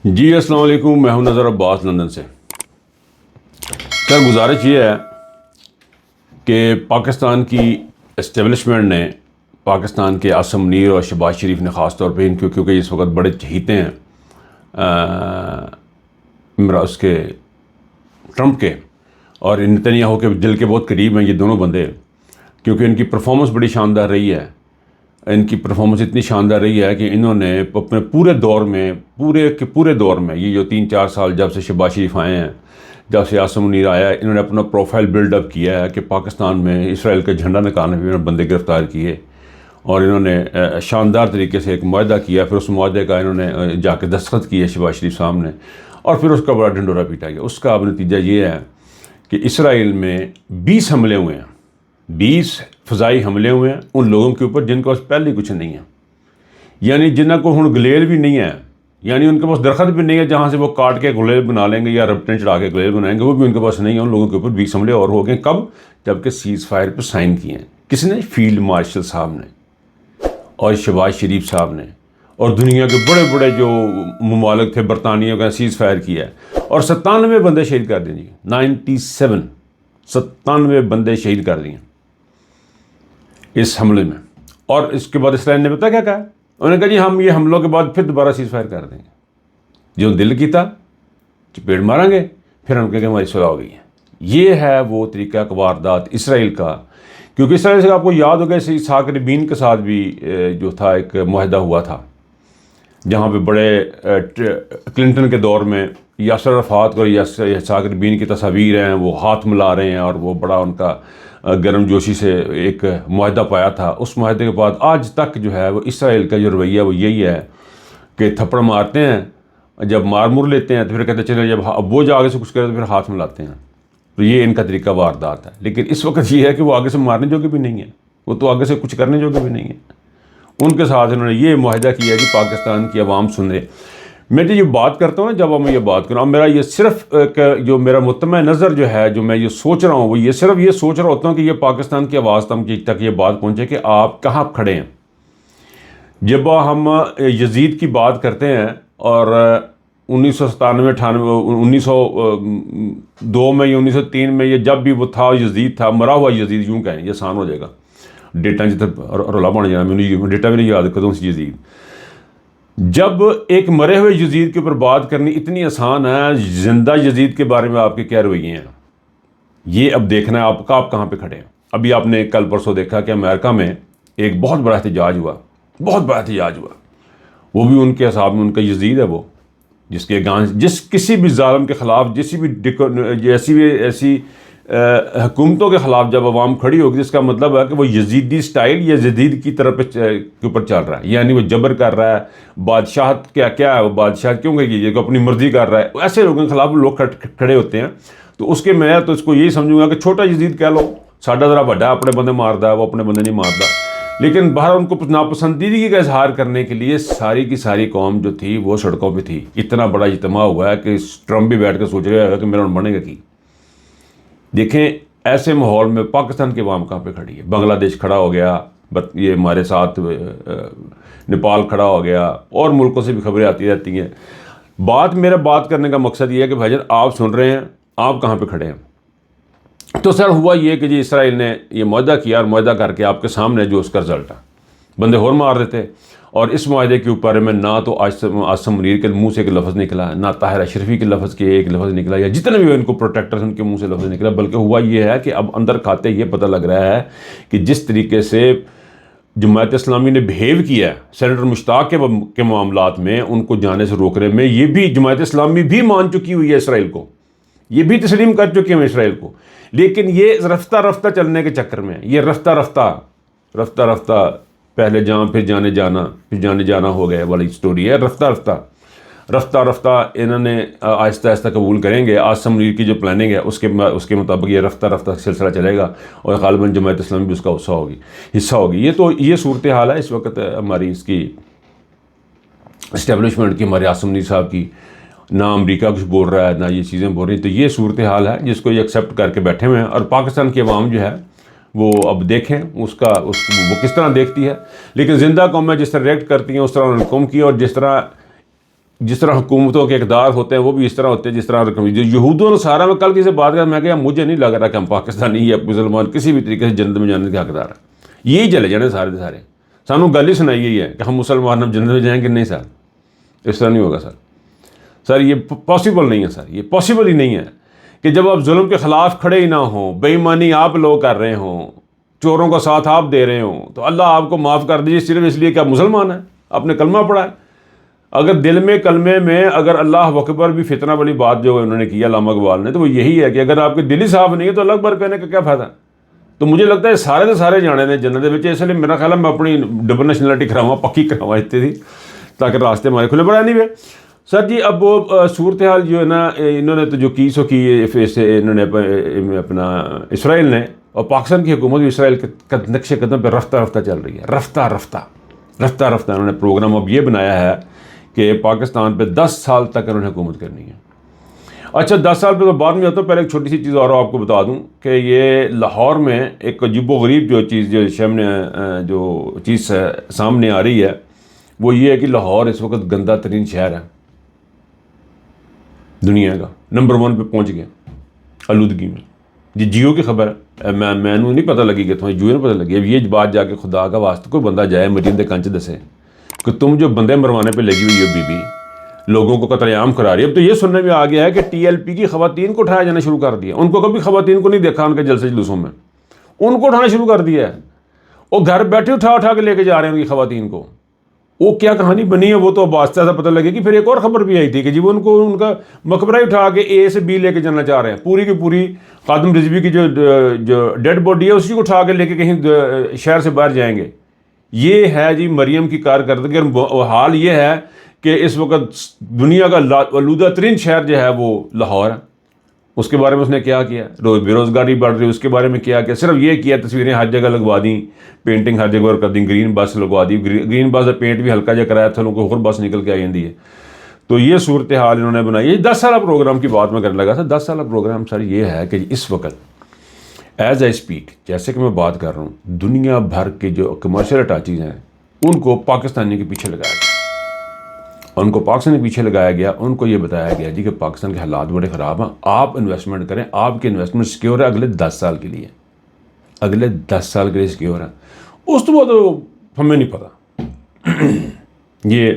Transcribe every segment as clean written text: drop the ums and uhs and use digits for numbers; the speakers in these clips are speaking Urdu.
جی السلام علیکم، میں ہوں نظر عباس لندن سے۔ سر گزارش یہ ہے کہ پاکستان کی اسٹیبلشمنٹ نے پاکستان کے عاصم منیر اور شہباز شریف نے خاص طور پہ کیونکہ اس وقت بڑے چہیتے ہیں اس کے ٹرمپ کے، اور نتنیاہو کے دل کے بہت قریب ہیں یہ دونوں بندے، کیونکہ ان کی پرفارمنس بڑی شاندار رہی ہے۔ ان کی پرفارمنس اتنی شاندار رہی ہے کہ انہوں نے اپنے پورے دور میں پورے دور میں یہ جو 3-4 سال جب سے شہباز شریف آئے ہیں، جب سے عاصم منیر آیا ہے، انہوں نے اپنا پروفائل بلڈ اپ کیا ہے کہ پاکستان میں اسرائیل کا جھنڈا نکالنے پہ انہوں نے بندے گرفتار کیے، اور انہوں نے شاندار طریقے سے ایک معاہدہ کیا، پھر اس معاہدے کا انہوں نے جا کے دستخط کیے شہباز شریف صاحب نے، اور پھر اس کا بڑا ڈھنڈورا پیٹا گیا۔ اس کا اب نتیجہ یہ ہے کہ اسرائیل میں 20 حملے ہوئے ہیں، 20 فضائی حملے ہوئے ہیں ان لوگوں کے اوپر جن کے پاس پہلے کچھ نہیں ہے، یعنی جنہ کو ہن گلیل بھی نہیں ہے، یعنی ان کے پاس درخت بھی نہیں ہے جہاں سے وہ کاٹ کے گلیل بنا لیں گے یا رپٹیں چڑھا کے گلیل بنائیں گے، وہ بھی ان کے پاس نہیں ہے۔ ان لوگوں کے اوپر 20 حملے اور ہو گئے۔ کب؟ جب کہ سیز فائر پہ سائن کیے ہیں۔ کس نے؟ فیلڈ مارشل صاحب نے اور شہباز شریف صاحب نے، اور دنیا کے بڑے بڑے جو ممالک تھے برطانیہ کا سیز فائر کیا ہے، اور 97 بندے شہید کر دیں۔ جی 97 بندے شہید کر دیے اس حملے میں۔ اور اس کے بعد اسرائیل نے پتہ کیا کہا؟ انہوں نے کہا جی ہم یہ حملوں کے بعد پھر دوبارہ سیز فائر کر دیں گے، جو دل کی تھا چپیڑ ماریں گے، پھر ہم کہیں گے ہماری صلح ہو گئی ہے۔ یہ ہے وہ طریقہ واردات اسرائیل کا، کیونکہ اسرائیل سے آپ کو یاد ہوگا اسحاق ربین کے ساتھ بھی جو تھا ایک معاہدہ ہوا تھا، جہاں پہ بڑے کلنٹن کے دور میں یاسر عرفات اور اسحاق ربین کی تصاویر ہیں، وہ ہاتھ ملا رہے ہیں، اور وہ بڑا ان کا گرم جوشی سے ایک معاہدہ پایا تھا۔ اس معاہدے کے بعد آج تک جو ہے وہ اسرائیل کا جو رویہ وہ یہی ہے کہ تھپڑ مارتے ہیں، جب مار لیتے ہیں تو پھر کہتے ہیں چلے، جب وہ جو آگے سے کچھ کرے تو پھر ہاتھ ملاتے ہیں۔ تو یہ ان کا طریقہ واردات ہے۔ لیکن اس وقت یہ ہے کہ وہ آگے سے مارنے جوگے بھی نہیں ہیں، وہ تو آگے سے کچھ کرنے جوگے بھی نہیں ہیں۔ ان کے ساتھ انہوں نے یہ معاہدہ کیا کہ پاکستان کی عوام سن رہے۔ میں جو یہ بات کرتا ہوں نا، جب میں یہ بات کروں، اب میرا یہ صرف جو میرا مطمع نظر جو ہے، جو میں یہ سوچ رہا ہوں، وہ یہ صرف یہ سوچ رہا ہوتا ہوں کہ یہ پاکستان کی آواز تک یہ بات پہنچے کہ آپ کہاں کھڑے ہیں۔ جب ہم یزید کی بات کرتے ہیں، اور 1997-1902 میں یا 1903 میں، یہ جب بھی وہ تھا یزید تھا، مرا ہوا یزید یوں کہیں، یہ آسان ہو جائے گا، ڈیٹا جتنا رولا پانا جانا، میں ڈیٹا بھی نہیں یاد کدوں سے یزید۔ جب ایک مرے ہوئے یزید کے اوپر بات کرنی اتنی آسان ہے، زندہ یزید کے بارے میں آپ کے کیا رویے ہیں، یہ اب دیکھنا ہے آپ کہاں پہ کھڑے ہیں۔ ابھی آپ نے کل پرسوں دیکھا کہ امریکہ میں ایک بہت بڑا احتجاج ہوا، وہ بھی ان کے حساب میں ان کا یزید ہے، وہ جس کسی بھی ظالم کے خلاف، ایسی حکومتوں کے خلاف جب عوام کھڑی ہوگی، اس کا مطلب ہے کہ وہ یزیدی سٹائل یا یزید کی طرف کے اوپر چل رہا ہے، یعنی وہ جبر کر رہا ہے، بادشاہت کیا ہے، وہ بادشاہ کیوں کہ یہ اپنی مرضی کر رہا ہے، ایسے لوگوں کے خلاف لوگ کھڑے ہوتے ہیں۔ تو اس کے میں تو اس کو یہی سمجھوں گا کہ چھوٹا یزید کہہ لو، ساڈا ذرا بڑا ہے، اپنے بندے ماردا ہے، وہ اپنے بندے نہیں ماردا، لیکن باہر ان کو ناپسندیدگی کا اظہار کرنے کے لیے ساری کی ساری قوم جو تھی وہ سڑکوں پہ تھی۔ اتنا بڑا اجتماع ہوا ہے کہ ٹرمپ بھی بیٹھ کے سوچ رہا ہے کہ میرا بنے گا کی۔ دیکھیں ایسے ماحول میں پاکستان کی عوام کہاں پہ کھڑی ہے؟ بنگلہ دیش کھڑا ہو گیا، یہ ہمارے ساتھ نیپال کھڑا ہو گیا، اور ملکوں سے بھی خبریں آتی رہتی ہیں۔ میرا بات کرنے کا مقصد یہ ہے کہ بھائی جان آپ سن رہے ہیں، آپ کہاں پہ کھڑے ہیں؟ تو سر ہوا یہ کہ جی اسرائیل نے یہ معاہدہ کیا، اور معاہدہ کر کے آپ کے سامنے جو اس کا رزلٹ ہے، بندے اور مار دیتے۔ اور اس معاہدے کے اوپر میں نہ تو عاصم منیر کے منہ سے ایک لفظ نکلا، نہ طاہر اشرفی کے لفظ کے ایک لفظ نکلا، یا جتنے بھی ان کو پروٹیکٹرز ان کے منہ سے لفظ نکلا، بلکہ ہوا یہ ہے کہ اب اندر کھاتے یہ پتہ لگ رہا ہے کہ جس طریقے سے جماعت اسلامی نے بہیو کیا ہے سینیٹر مشتاق کے معاملات میں، ان کو جانے سے روکنے میں، یہ بھی جماعت اسلامی بھی مان چکی ہوئی ہے اسرائیل کو، یہ بھی تسلیم کر چکے ہیں اسرائیل کو، لیکن یہ رفتہ رفتہ چلنے کے چکر میں، یہ رفتہ رفتہ پہلے پھر جانے جانا ہو گیا والی سٹوری ہے۔ رفتہ رفتہ انہوں نے آہستہ آہستہ قبول کریں گے۔ عاصم منیر کی جو پلاننگ ہے اس کے مطابق یہ رفتہ رفتہ سلسلہ چلے گا، اور غالباً جماعت اسلامی بھی اس کا حصہ ہوگی۔ یہ صورتحال ہے اس وقت ہماری اس کی اسٹیبلشمنٹ کی، ہمارے عاصم منیر صاحب کی۔ نہ امریکہ کچھ بول رہا ہے، نہ یہ چیزیں بول رہی ہیں۔ تو یہ صورتحال ہے جس کو یہ ایکسیپٹ کر کے بیٹھے ہوئے ہیں، اور پاکستان کی عوام جو ہے وہ اب دیکھیں وہ کس طرح دیکھتی ہے۔ لیکن زندہ قوم میں جس طرح ریئیکٹ کرتی ہیں اس طرح انہوں نے قوم کی، اور جس طرح جس طرح حکومتوں کے اقدار ہوتے ہیں وہ بھی اس طرح ہوتے ہیں جس طرح جو یہود و نصارہ میں کل کسی سے بات کر میں کہا مجھے نہیں لگ رہا کہ ہم پاکستانی یا مسلمان کسی بھی طریقے سے جنت میں جانے کے حقدار ہیں. یہی چلے جانے سارے سارے. سانو گل ہی سنائی گئی ہے کہ ہم مسلمان ہم جنت میں جائیں گے. نہیں سر, اس طرح نہیں ہوگا سر. یہ پاسبل نہیں ہے سر. یہ پاسبل ہی نہیں ہے کہ جب آپ ظلم کے خلاف کھڑے ہی نہ ہوں, بے ایمانی آپ لوگ کر رہے ہوں, چوروں کا ساتھ آپ دے رہے ہوں, تو اللہ آپ کو معاف کر دیجیے صرف اس لیے کہ آپ مسلمان ہیں, آپ نے کلمہ پڑھا ہے. اگر دل میں کلمے میں اگر اللہ اکبر بھی فتنہ والی بات جو انہوں نے کیا علامہ اقبال نے, تو وہ یہی ہے کہ اگر آپ کے دل ہی صاف نہیں ہے تو اللہ اکبر کہنے کا کیا فائدہ. تو مجھے لگتا ہے سارے کے سارے جانے نے جنت وچ, اس لیے میرا خیال ہے میں اپنی ڈبل نیشنلٹی کراواں, پکی کراواں اتنے تھی تاکہ راستے ہمارے کھلے پڑے. نہیں سر جی, اب وہ صورتحال جو ہے نا, انہوں نے تو جو کی سو کی انہوں نے اپنا اسرائیل نے, اور پاکستان کی حکومت بھی اسرائیل کے نقش قدم پہ رفتہ رفتہ چل رہی ہے. رفتہ رفتہ انہوں نے پروگرام اب یہ بنایا ہے کہ پاکستان پہ 10 سال تک انہوں نے حکومت کرنی ہے. اچھا 10 سال پہ تو بعد میں آتا ہوں, پہلے ایک چھوٹی سی چیز اور آپ کو بتا دوں کہ یہ لاہور میں ایک عجیب و غریب جو چیز جو چیز سامنے آ رہی ہے وہ یہ ہے کہ لاہور اس وقت گندہ ترین شہر ہے دنیا کا, نمبر 1 پہ پہنچ گیا آلودگی میں. جی جیو کی خبر ہے, میں نہیں پتہ لگی کہ تمہیں جیو نے پتہ لگی. اب یہ بات جا کے خدا کا واسطہ کوئی بندہ جائے مریم دے کنچ دسے کہ تم جو بندے مروانے پہ لگی ہوئی ہو بی لوگوں کو قتل عام کرا رہی ہے. اب تو یہ سننے میں آ گیا ہے کہ TLP کی خواتین کو اٹھایا جانا شروع کر دیا. ان کو کبھی خواتین کو نہیں دیکھا ان کے جلسے جلوسوں میں, ان کو اٹھانا شروع کر دیا ہے. وہ گھر بیٹھے اٹھا کے لے کے جا رہے ہیں ان کی خواتین کو. وہ کیا کہانی بنی ہے وہ تو اب آہستہ سے پتہ لگے گی. پھر ایک اور خبر بھی آئی تھی کہ جی وہ ان کا مقبرہ ہی اٹھا کے A سے B لے کے جانا چاہ رہے ہیں. پوری کی پوری خادم رضوی کی جو ڈیڈ باڈی ہے اسی کو اٹھا کے لے کے کہیں شہر سے باہر جائیں گے. یہ ہے جی مریم کی کارکردگی. اور حال یہ ہے کہ اس وقت دنیا کا آلودہ ترین شہر جو ہے وہ لاہور ہے. اس کے بارے میں اس نے کیا کیا, بے روزگاری بڑھ رہی ہے, اس کے بارے میں کیا کیا, صرف یہ کیا تصویریں ہر جگہ لگوا دیں, پینٹنگ ہر جگہ کر دیں, گرین بس لگوا دی. گرین بس پینٹ بھی ہلکا جا کرایا تھا لوگوں کو, اور بس نکل کے آ جاتی ہے. تو یہ صورتحال انہوں نے بنائی. یہ 10 سالہ پروگرام کی بات میں کرنے لگا تھا. 10 سالہ پروگرام سر یہ ہے کہ اس وقت ایز آئی اسپیک, جیسے کہ میں بات کر رہا ہوں, دنیا بھر کے جو کمرشل اٹاچیز ہیں ان کو پاکستانی کے پیچھے لگایا گیا. ان کو پاکستان کے پیچھے لگایا گیا. ان کو یہ بتایا گیا جی کہ پاکستان کے حالات بڑے خراب ہیں, آپ انویسٹمنٹ کریں, آپ کے انویسٹمنٹ سیکیور ہے اگلے 10 سال کے لیے, اگلے 10 سال کے لیے سیکیور ہے. اس تو وہ تو ہمیں نہیں پتہ. یہ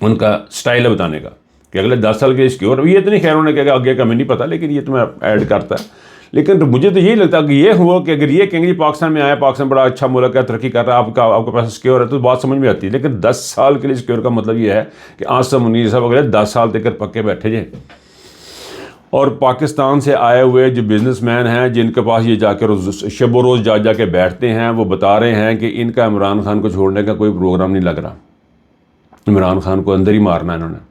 ان کا سٹائل ہے بتانے کا کہ اگلے 10 سال کے لیے سیکیور. یہ تو نہیں خیر انہوں نے کہا آگے کا ہمیں نہیں پتہ, لیکن یہ تو میں ایڈ کرتا ہے. لیکن مجھے تو یہی لگتا ہے کہ یہ ہوا کہ اگر یہ کہیں گے پاکستان میں آیا, پاکستان بڑا اچھا ملک ہے, ترقی کر رہا ہے, آپ کا پیسہ سیکیور ہے, تو بات سمجھ میں آتی ہے. لیکن 10 سال کے لیے سیکیور کا مطلب یہ ہے کہ آصم منیر صاحب اگر 10 سال تک پکے بیٹھے جائیں. اور پاکستان سے آئے ہوئے جو بزنس مین ہیں جن کے پاس یہ جا کے شب و روز جا کے بیٹھتے ہیں, وہ بتا رہے ہیں کہ ان کا عمران خان کو چھوڑنے کا کوئی پروگرام نہیں لگ رہا. عمران خان کو اندر ہی مارنا ہے انہوں نے.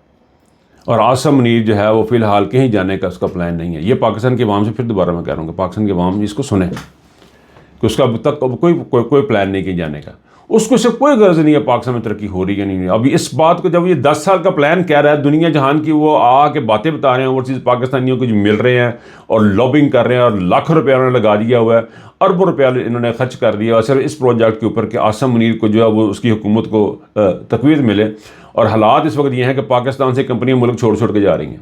اور عاصم منیر جو ہے وہ فی الحال کہیں جانے کا اس کا پلان نہیں ہے. یہ پاکستان کے عوام سے پھر دوبارہ میں کہہ رہا ہوں کہ پاکستان کے عوام اس کو سنیں کہ اس کا اب تک کوئی پلان نہیں کہیں جانے کا. اس کو سے کوئی غرض نہیں ہے پاکستان میں ترقی ہو رہی ہے نہیں. ابھی اس بات کو جب یہ 10 سال کا پلان کہہ رہا ہے, دنیا جہان کی وہ آ کے باتیں بتا رہے ہیں, اوورسیز پاکستانیوں کو جو مل رہے ہیں اور لابنگ کر رہے ہیں, اور لاکھوں روپیہ انہوں نے لگا دیا ہوا ہے, اربوں روپیہ انہوں نے خرچ کر دیا اور صرف اس پروجیکٹ کے اوپر کہ عاصم منیر کو جو ہے وہ اس کی حکومت کو تقویت ملے. اور حالات اس وقت یہ ہیں کہ پاکستان سے کمپنیاں ملک چھوڑ کے جا رہی ہیں.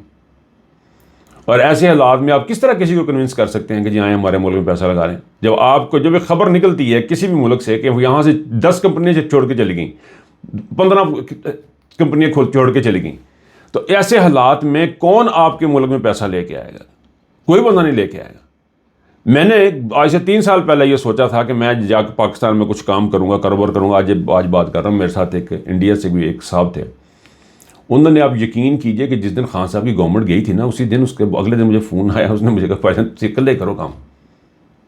اور ایسے حالات میں آپ کس طرح کسی کو کنونس کر سکتے ہیں کہ جی آئیں ہمارے ملک میں پیسہ لگا لیں, جب آپ کو جب ایک خبر نکلتی ہے کسی بھی ملک سے کہ یہاں سے 10 کمپنیاں چھوڑ کے چلی گئیں, 15 کمپنیاں چھوڑ کے چلی گئیں, تو ایسے حالات میں کون آپ کے ملک میں پیسہ لے کے آئے گا؟ کوئی بندہ نہیں لے کے آئے گا. میں نے آج سے 3 سال پہلے یہ سوچا تھا کہ میں جا کے پاکستان میں کچھ کام کروں گا, کاروبار کروں گا. آج بات کر رہا ہوں, میرے ساتھ ایک انڈیا سے بھی ایک صاحب تھے. انہوں نے, آپ یقین کیجئے کہ جس دن خان صاحب کی گورنمنٹ گئی تھی نا, اسی دن اس کے اگلے دن مجھے فون آیا, اس نے مجھے کہا بھائی کل کرو کام.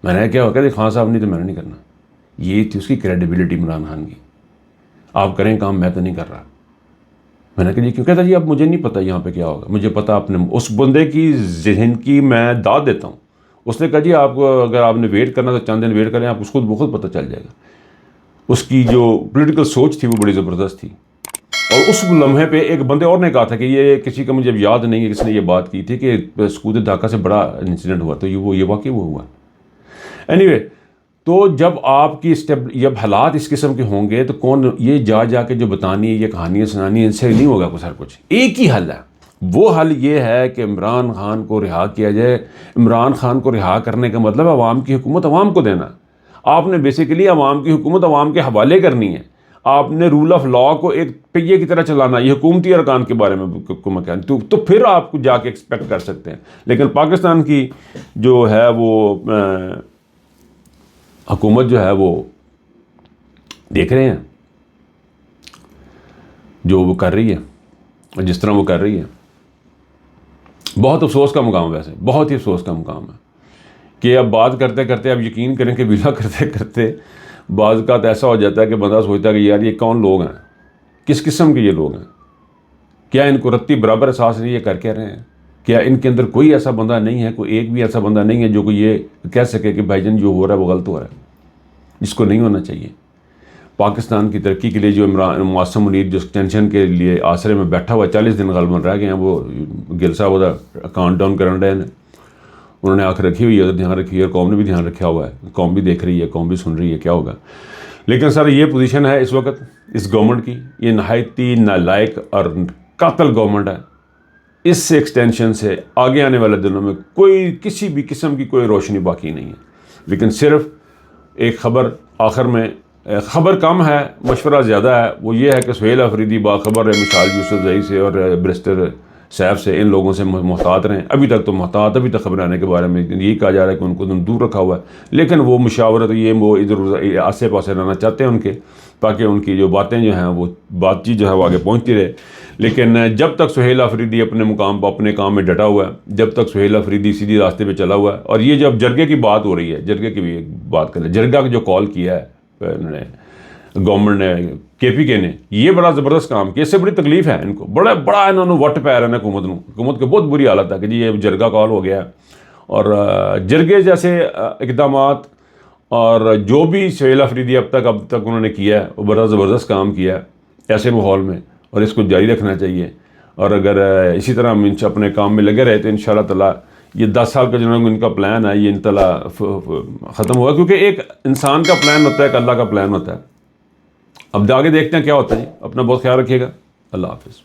میں نے کیا ہو کہ خان صاحب نہیں تو میں نے نہیں کرنا. یہ تھی اس کی کریڈیبلٹی عمران خان کی, آپ کریں کام, میں تو نہیں کر رہا. میں نے کہا جی کیوں؟ کہتا جی اب مجھے نہیں پتہ یہاں پہ کیا ہوگا, مجھے پتہ اپنے اس بندے کی ذہن کی میں داد دیتا ہوں. اس نے کہا جی آپ کو اگر آپ نے ویٹ کرنا تو چند دن ویٹ کریں, آپ اس کو بخود پتہ چل جائے گا. اس کی جو پولیٹیکل سوچ تھی وہ بڑی زبردست تھی. اور اس لمحے پہ ایک بندے اور نے کہا تھا کہ یہ کسی کا مجھے یاد نہیں ہے کس نے یہ بات کی تھی کہ سکوت ڈھاکہ سے بڑا انسیڈنٹ ہوا, تو یہ واقعی وہ ہوا. اینی وے, تو جب آپ کی جب حالات اس قسم کے ہوں گے تو کون یہ جا کے جو بتانی ہے یہ کہانیاں سنانی، ان سے نہیں ہوگا کچھ ایک ہی حل ہے، وہ حل یہ ہے کہ عمران خان کو رہا کیا جائے۔ عمران خان کو رہا کرنے کا مطلب عوام کی حکومت عوام کو دینا۔ آپ نے بیسیکلی عوام کی حکومت عوام کے حوالے کرنی ہے، آپ نے رول آف لا کو ایک پہیے کی طرح چلانا، یہ حکومتی ارکان کے بارے میں تو پھر آپ کو جا کے ایکسپیکٹ کر سکتے ہیں۔ لیکن پاکستان کی جو ہے وہ حکومت جو ہے وہ دیکھ رہے ہیں جو وہ کر رہی ہے، جس طرح وہ کر رہی ہے، بہت افسوس کا مقام ہے، ویسے بہت ہی افسوس کا مقام ہے کہ اب بات کرتے کرتے اب یقین کریں کہ ویلا کرتے کرتے بعض کا ایسا ہو جاتا ہے کہ بندہ سوچتا ہے کہ یار یہ کون لوگ ہیں، کس قسم کے یہ لوگ ہیں، کیا ان کو رتی برابر احساس نہیں یہ کر کے رہے ہیں؟ کیا ان کے اندر کوئی ایسا بندہ نہیں ہے، کوئی ایک بھی ایسا بندہ نہیں ہے جو کہ یہ کہہ سکے کہ بھائی جان جو ہو رہا ہے وہ غلط ہو رہا ہے، جس کو نہیں ہونا چاہیے؟ پاکستان کی ترقی کے لیے جو معصم منیر جو ٹینشن کے لیے آسرے میں بیٹھا ہوا 40 دن غالباً رہ گئے ہیں، وہ گل صاحب وہ کاؤنٹ ڈاؤن کرن رہے ہیں، انہوں نے آنکھ رکھی ہوئی ہے، دھیان رکھی ہے، اور قوم نے بھی دھیان رکھا ہوا ہے، قوم بھی دیکھ رہی ہے، قوم بھی سن رہی ہے کیا ہوگا۔ لیکن سر یہ پوزیشن ہے اس وقت اس گورنمنٹ کی، یہ نہایتی نالائق اور قاتل گورنمنٹ ہے۔ اس سے ایکسٹینشن سے آگے آنے والے دنوں میں کوئی کسی بھی قسم کی کوئی روشنی باقی نہیں ہے۔ لیکن صرف ایک خبر آخر میں، خبر کم ہے مشورہ زیادہ ہے، وہ یہ ہے کہ سہیل آفریدی باخبر ہے مشال یوسف زئی سے اور برسٹر سیف سے، ان لوگوں سے محتاط رہیں۔ ابھی تک تو محتاط، ابھی تک خبر آنے کے بارے میں یہی کہا جا رہا ہے کہ ان کو دور رکھا ہوا ہے، لیکن وہ مشاورت یہ وہ ادھر آسے پاسے رہنا چاہتے ہیں ان کے، تاکہ ان کی جو باتیں جو ہیں وہ بات چیت جو ہے وہ آگے پہنچتی رہے۔ لیکن جب تک سہیل آفریدی اپنے مقام پر اپنے کام میں ڈٹا ہوا ہے، جب تک سہیل آفریدی سیدھی راستے پہ چلا ہوا ہے، اور یہ جب جرگے کی بات ہو رہی ہے، جرگے کی بھی ایک بات کریں، جرگہ کا جو کال کیا ہے انہوں نے گورنمنٹ نے، کے پی کے نے، یہ بڑا زبردست کام کیا، اس سے بڑی تکلیف ہے ان کو، بڑا انہوں نے وٹ پہ رہنا حکومت کی بہت بری حالت ہے کہ جی یہ جرگہ کال ہو گیا ہے، اور جرگے جیسے اقدامات اور جو بھی سہیل آفریدی اب تک انہوں نے کیا ہے وہ بڑا زبردست کام کیا ہے ایسے ماحول میں، اور اس کو جاری رکھنا چاہیے۔ اور اگر اسی طرح ہم اپنے کام میں لگے رہے تو انشاءاللہ تعالیٰ یہ 10 سال کا جو ان کا پلان ہے یہ انتہا ختم ہوگا، کیونکہ ایک انسان کا پلان ہوتا ہے، ایک اللہ کا پلان ہوتا ہے۔ اب آگے دیکھتے ہیں کیا ہوتا ہے جی۔ اپنا بہت خیال رکھیے گا، اللہ حافظ۔